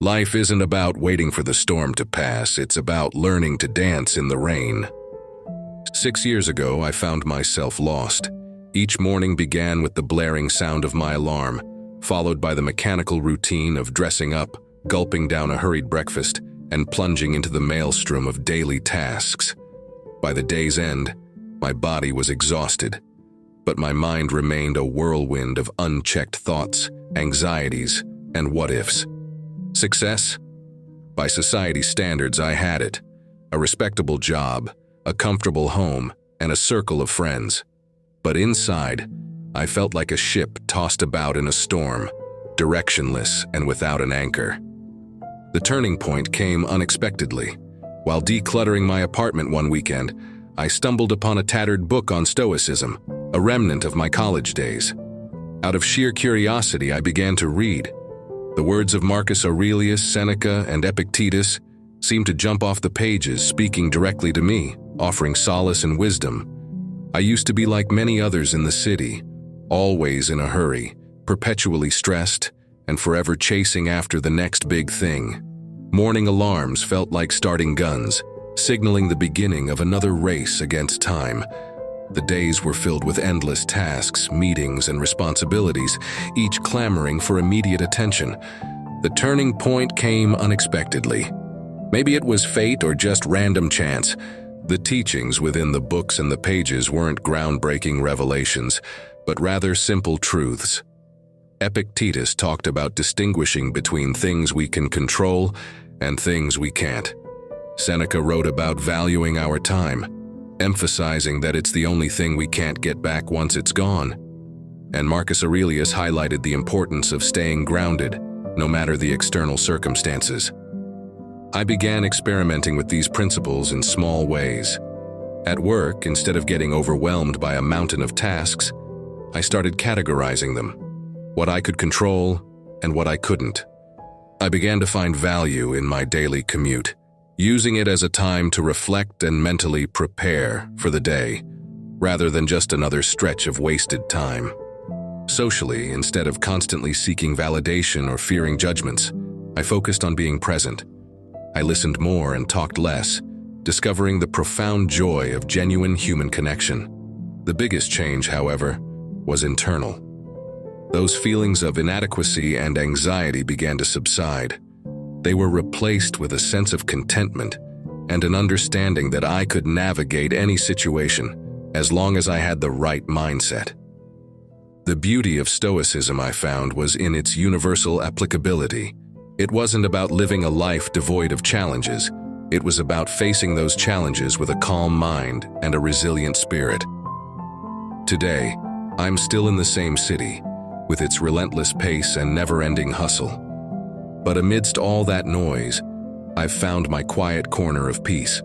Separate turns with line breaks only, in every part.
Life isn't about waiting for the storm to pass, it's about learning to dance in the rain. 6 years ago, I found myself lost. Each morning began with the blaring sound of my alarm, followed by the mechanical routine of dressing up, gulping down a hurried breakfast, and plunging into the maelstrom of daily tasks. By the day's end, my body was exhausted, but my mind remained a whirlwind of unchecked thoughts, anxieties, and what-ifs. Success? By society's standards, I had it. A respectable job, a comfortable home, and a circle of friends. But inside, I felt like a ship tossed about in a storm, directionless and without an anchor. The turning point came unexpectedly. While decluttering my apartment one weekend, I stumbled upon a tattered book on Stoicism, a remnant of my college days. Out of sheer curiosity, I began to read. The words of Marcus Aurelius, Seneca, and Epictetus seemed to jump off the pages, speaking directly to me, offering solace and wisdom. I used to be like many others in the city, always in a hurry, perpetually stressed, and forever chasing after the next big thing. Morning alarms felt like starting guns, signaling the beginning of another race against time. The days were filled with endless tasks, meetings, and responsibilities, each clamoring for immediate attention. The turning point came unexpectedly. Maybe it was fate or just random chance. The teachings within the books and the pages weren't groundbreaking revelations, but rather simple truths. Epictetus talked about distinguishing between things we can control and things we can't. Seneca wrote about valuing our time, emphasizing that it's the only thing we can't get back once it's gone. And Marcus Aurelius highlighted the importance of staying grounded, no matter the external circumstances. I began experimenting with these principles in small ways. At work, instead of getting overwhelmed by a mountain of tasks, I started categorizing them, what I could control and what I couldn't. I began to find value in my daily commute, using it as a time to reflect and mentally prepare for the day, rather than just another stretch of wasted time. Socially, instead of constantly seeking validation or fearing judgments, I focused on being present. I listened more and talked less, discovering the profound joy of genuine human connection. The biggest change, however, was internal. Those feelings of inadequacy and anxiety began to subside. They were replaced with a sense of contentment and an understanding that I could navigate any situation as long as I had the right mindset. The beauty of Stoicism, I found, was in its universal applicability. It wasn't about living a life devoid of challenges. It was about facing those challenges with a calm mind and a resilient spirit. Today, I'm still in the same city, with its relentless pace and never-ending hustle. But amidst all that noise, I've found my quiet corner of peace.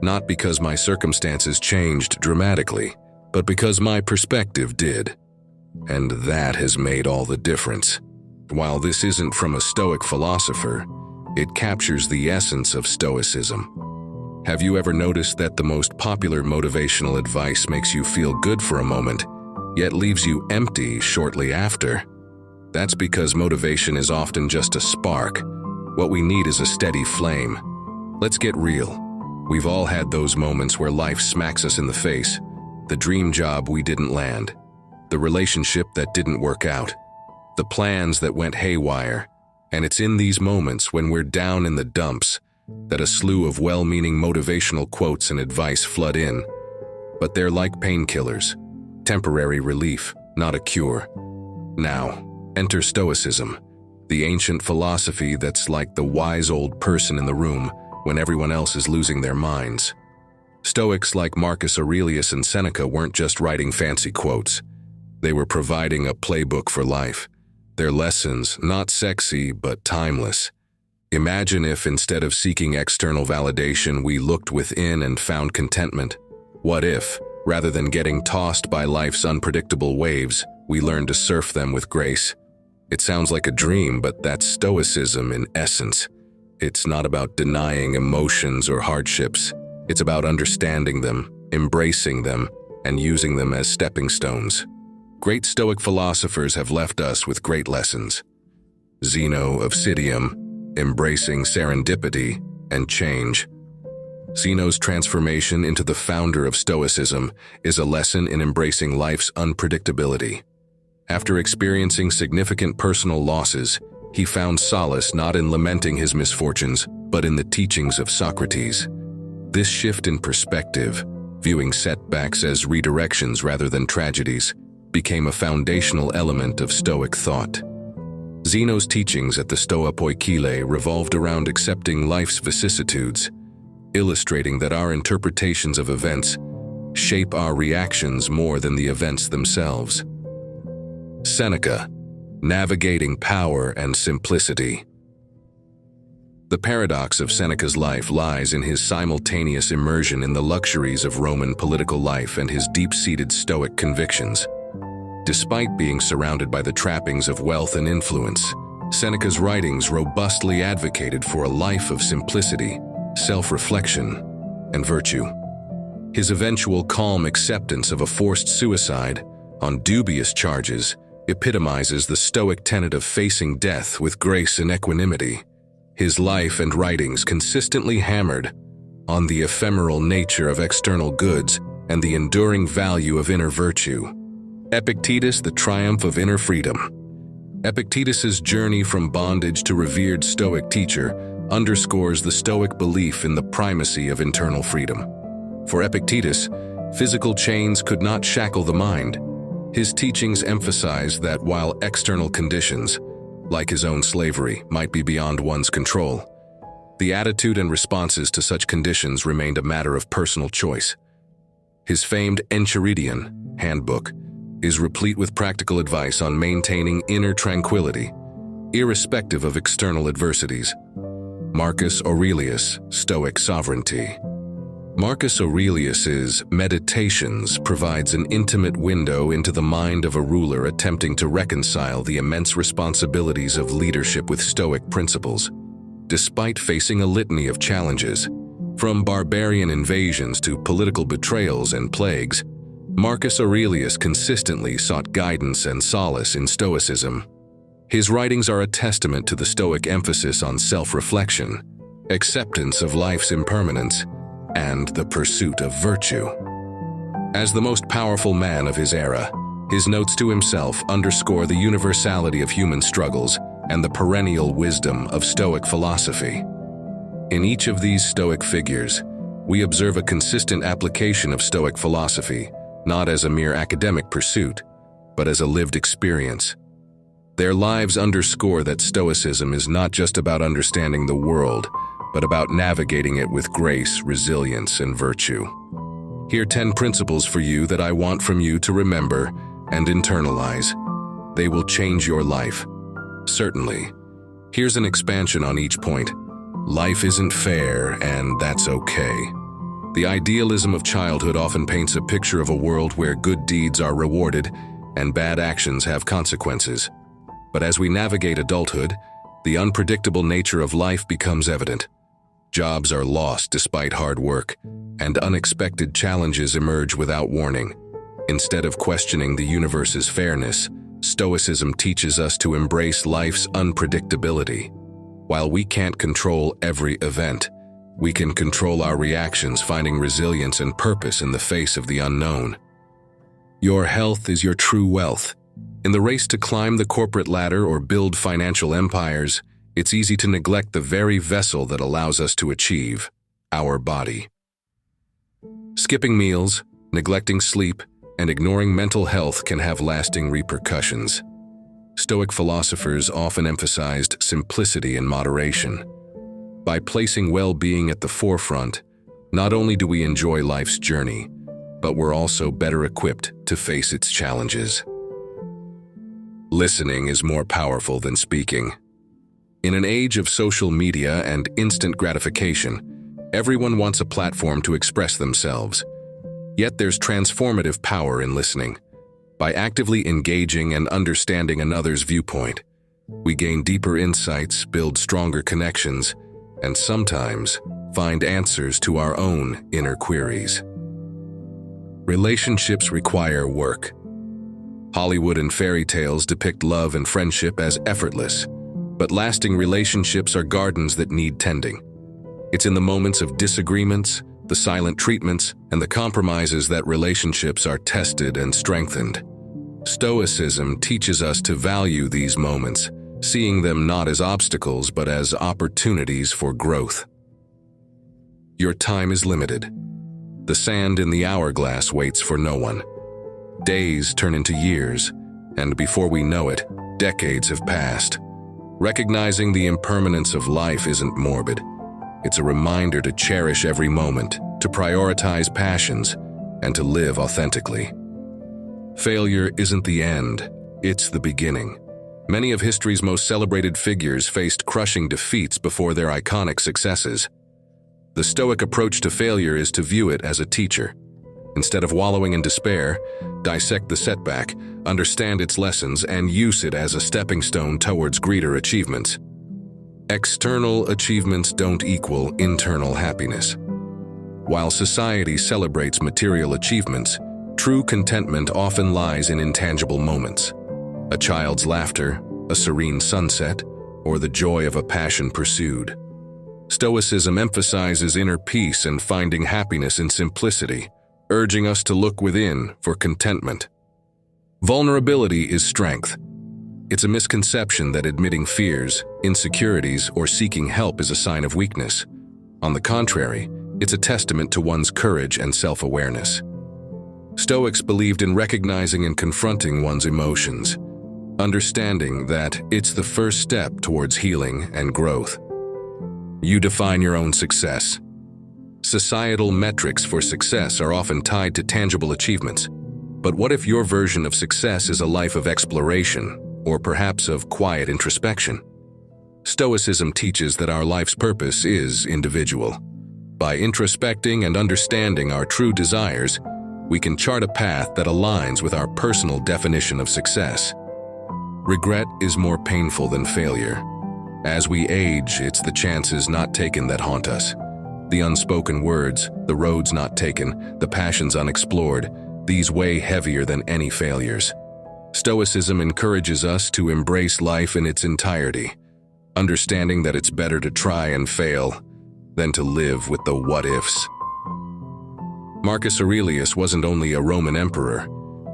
Not because my circumstances changed dramatically, but because my perspective did. And that has made all the difference. While this isn't from a Stoic philosopher, it captures the essence of Stoicism. Have you ever noticed that the most popular motivational advice makes you feel good for a moment, yet leaves you empty shortly after? That's because motivation is often just a spark. What we need is a steady flame. Let's get real. We've all had those moments where life smacks us in the face. The dream job we didn't land. The relationship that didn't work out. The plans that went haywire. And it's in these moments when we're down in the dumps that a slew of well-meaning motivational quotes and advice flood in. But they're like painkillers. Temporary relief, not a cure. Now, enter Stoicism, the ancient philosophy that's like the wise old person in the room when everyone else is losing their minds. Stoics like Marcus Aurelius and Seneca weren't just writing fancy quotes. They were providing a playbook for life. Their lessons, not sexy, but timeless. Imagine if, instead of seeking external validation, we looked within and found contentment. What if, rather than getting tossed by life's unpredictable waves, we learned to surf them with grace? It sounds like a dream, but that's Stoicism in essence. It's not about denying emotions or hardships. It's about understanding them, embracing them, and using them as stepping stones. Great Stoic philosophers have left us with great lessons. Zeno of Citium, embracing serendipity and change. Zeno's transformation into the founder of Stoicism is a lesson in embracing life's unpredictability. After experiencing significant personal losses, he found solace not in lamenting his misfortunes, but in the teachings of Socrates. This shift in perspective, viewing setbacks as redirections rather than tragedies, became a foundational element of Stoic thought. Zeno's teachings at the Stoa Poikile revolved around accepting life's vicissitudes, illustrating that our interpretations of events shape our reactions more than the events themselves. Seneca, navigating power and simplicity. The paradox of Seneca's life lies in his simultaneous immersion in the luxuries of Roman political life and his deep-seated Stoic convictions. Despite being surrounded by the trappings of wealth and influence, Seneca's writings robustly advocated for a life of simplicity, self-reflection, and virtue. His eventual calm acceptance of a forced suicide on dubious charges epitomizes the Stoic tenet of facing death with grace and equanimity. His life and writings consistently hammered on the ephemeral nature of external goods and the enduring value of inner virtue. Epictetus, the triumph of inner freedom. Epictetus's journey from bondage to revered Stoic teacher underscores the Stoic belief in the primacy of internal freedom. For Epictetus, physical chains could not shackle the mind. His teachings emphasized that while external conditions, like his own slavery, might be beyond one's control, the attitude and responses to such conditions remained a matter of personal choice. His famed Enchiridion handbook is replete with practical advice on maintaining inner tranquility, irrespective of external adversities. Marcus Aurelius, Stoic Sovereignty. Marcus Aurelius's Meditations provides an intimate window into the mind of a ruler attempting to reconcile the immense responsibilities of leadership with Stoic principles. Despite facing a litany of challenges, from barbarian invasions to political betrayals and plagues, Marcus Aurelius consistently sought guidance and solace in Stoicism. His writings are a testament to the Stoic emphasis on self-reflection, acceptance of life's impermanence, and the pursuit of virtue. As the most powerful man of his era, his notes to himself underscore the universality of human struggles and the perennial wisdom of Stoic philosophy. In each of these Stoic figures, we observe a consistent application of Stoic philosophy, not as a mere academic pursuit, but as a lived experience. Their lives underscore that Stoicism is not just about understanding the world, but about navigating it with grace, resilience, and virtue. Here are 10 principles for you that I want from you to remember and internalize. They will change your life. Certainly. Here's an expansion on each point. Life isn't fair, and that's okay. The idealism of childhood often paints a picture of a world where good deeds are rewarded and bad actions have consequences. But as we navigate adulthood, the unpredictable nature of life becomes evident. Jobs are lost despite hard work, and unexpected challenges emerge without warning. Instead of questioning the universe's fairness, Stoicism teaches us to embrace life's unpredictability. While we can't control every event, we can control our reactions, finding resilience and purpose in the face of the unknown. Your health is your true wealth. In the race to climb the corporate ladder or build financial empires, it's easy to neglect the very vessel that allows us to achieve, our body. Skipping meals, neglecting sleep, and ignoring mental health can have lasting repercussions. Stoic philosophers often emphasized simplicity and moderation. By placing well-being at the forefront, not only do we enjoy life's journey, but we're also better equipped to face its challenges. Listening is more powerful than speaking. In an age of social media and instant gratification, everyone wants a platform to express themselves. Yet there's transformative power in listening. By actively engaging and understanding another's viewpoint, we gain deeper insights, build stronger connections, and sometimes find answers to our own inner queries. Relationships require work. Hollywood and fairy tales depict love and friendship as effortless, But lasting relationships are gardens that need tending. It's in the moments of disagreements, the silent treatments, and the compromises that relationships are tested and strengthened. Stoicism teaches us to value these moments, seeing them not as obstacles but as opportunities for growth. Your time is limited. The sand in the hourglass waits for no one. Days turn into years, and before we know it, decades have passed. Recognizing the impermanence of life isn't morbid. It's a reminder to cherish every moment, to prioritize passions, and to live authentically. Failure isn't the end, it's the beginning. Many of history's most celebrated figures faced crushing defeats before their iconic successes. The Stoic approach to failure is to view it as a teacher. Instead of wallowing in despair, dissect the setback, understand its lessons, and use it as a stepping stone towards greater achievements. External achievements don't equal internal happiness. While society celebrates material achievements, true contentment often lies in intangible moments. A child's laughter, a serene sunset, or the joy of a passion pursued. Stoicism emphasizes inner peace and finding happiness in simplicity, urging us to look within for contentment. Vulnerability is strength. It's a misconception that admitting fears, insecurities, or seeking help is a sign of weakness. On the contrary, it's a testament to one's courage and self-awareness. Stoics believed in recognizing and confronting one's emotions, understanding that it's the first step towards healing and growth. You define your own success. Societal metrics for success are often tied to tangible achievements. But what if your version of success is a life of exploration, or perhaps of quiet introspection? Stoicism teaches that our life's purpose is individual. By introspecting and understanding our true desires, we can chart a path that aligns with our personal definition of success. Regret is more painful than failure. As we age, it's the chances not taken that haunt us. The unspoken words, the roads not taken, the passions unexplored, these weigh heavier than any failures. Stoicism encourages us to embrace life in its entirety, understanding that it's better to try and fail than to live with the what-ifs. Marcus Aurelius wasn't only a Roman emperor.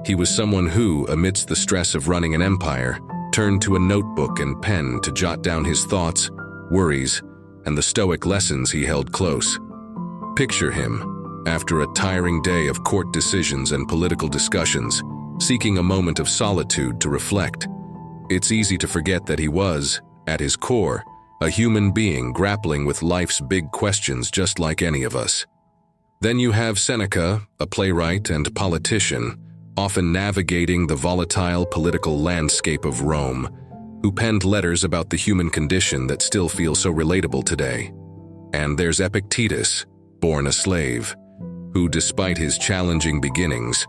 He was someone who, amidst the stress of running an empire, turned to a notebook and pen to jot down his thoughts, worries, and the Stoic lessons he held close. Picture him, after a tiring day of court decisions and political discussions, seeking a moment of solitude to reflect. It's easy to forget that he was, at his core, a human being grappling with life's big questions just like any of us. Then you have Seneca, a playwright and politician, often navigating the volatile political landscape of Rome, who penned letters about the human condition that still feel so relatable today. And there's Epictetus, born a slave, who, despite his challenging beginnings,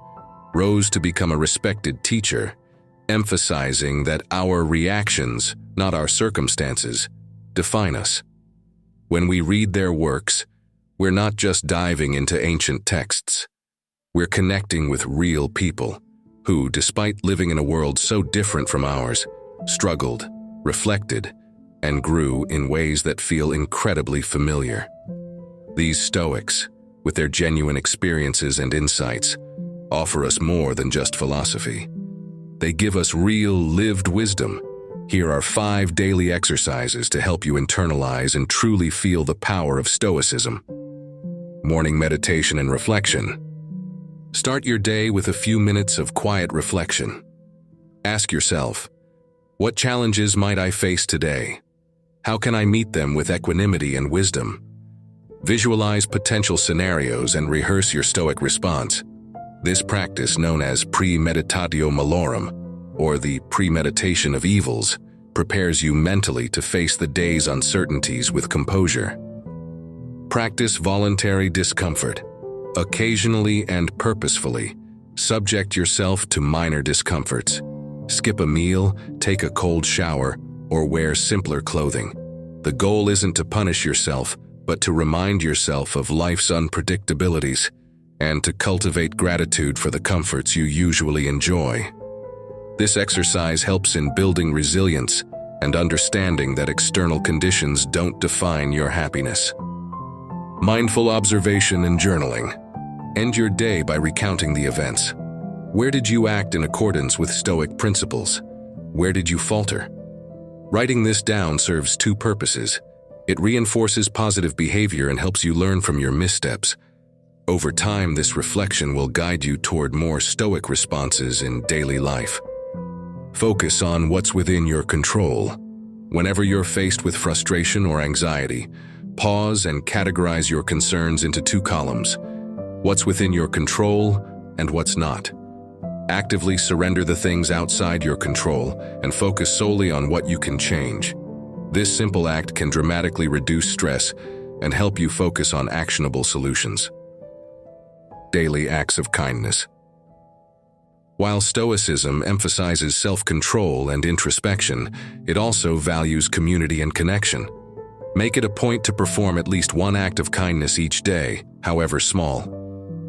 rose to become a respected teacher, emphasizing that our reactions, not our circumstances, define us. When we read their works, we're not just diving into ancient texts. We're connecting with real people who, despite living in a world so different from ours, struggled, reflected, and grew in ways that feel incredibly familiar. These Stoics, with their genuine experiences and insights, offer us more than just philosophy. They give us real, lived wisdom. Here are 5 daily exercises to help you internalize and truly feel the power of Stoicism. Morning meditation and reflection. Start your day with a few minutes of quiet reflection. Ask yourself, what challenges might I face today? How can I meet them with equanimity and wisdom? Visualize potential scenarios and rehearse your Stoic response. This practice, known as premeditatio malorum, or the premeditation of evils, prepares you mentally to face the day's uncertainties with composure. Practice voluntary discomfort. Occasionally and purposefully, subject yourself to minor discomforts. Skip a meal, take a cold shower, or wear simpler clothing. The goal isn't to punish yourself, but to remind yourself of life's unpredictabilities and to cultivate gratitude for the comforts you usually enjoy. This exercise helps in building resilience, and understanding that external conditions don't define your happiness. Mindful observation and journaling. End your day by recounting the events. Where did you act in accordance with Stoic principles? Where did you falter? Writing this down serves two purposes. It reinforces positive behavior and helps you learn from your missteps. Over time, this reflection will guide you toward more Stoic responses in daily life. Focus on what's within your control. Whenever you're faced with frustration or anxiety, pause and categorize your concerns into two columns: what's within your control and what's not. Actively surrender the things outside your control and focus solely on what you can change. This simple act can dramatically reduce stress and help you focus on actionable solutions. Daily acts of kindness. While Stoicism emphasizes self-control and introspection, it also values community and connection. Make it a point to perform at least one act of kindness each day, however small.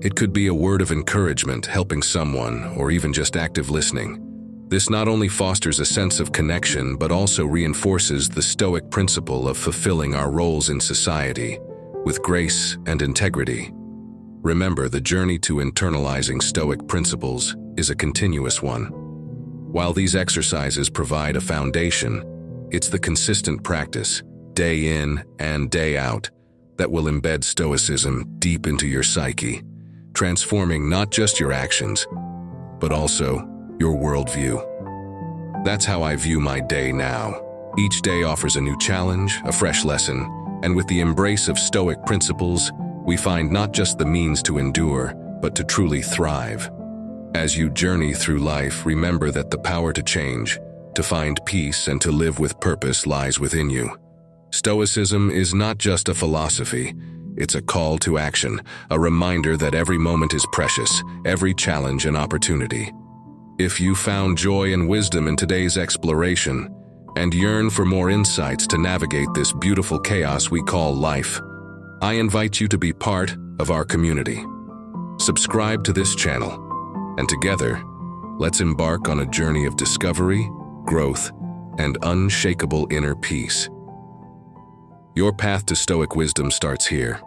It could be a word of encouragement, helping someone, or even just active listening. This not only fosters a sense of connection, but also reinforces the Stoic principle of fulfilling our roles in society with grace and integrity. Remember, the journey to internalizing Stoic principles is a continuous one. While these exercises provide a foundation, it's the consistent practice, day in and day out, that will embed Stoicism deep into your psyche, transforming not just your actions, but also your worldview. That's how I view my day now. Each day offers a new challenge, a fresh lesson, and with the embrace of Stoic principles, we find not just the means to endure, but to truly thrive. As you journey through life, remember that the power to change, to find peace, and to live with purpose lies within you. Stoicism is not just a philosophy, it's a call to action, a reminder that every moment is precious, every challenge an opportunity. If you found joy and wisdom in today's exploration, and yearn for more insights to navigate this beautiful chaos we call life, I invite you to be part of our community. Subscribe to this channel, and together, let's embark on a journey of discovery, growth, and unshakable inner peace. Your path to Stoic wisdom starts here.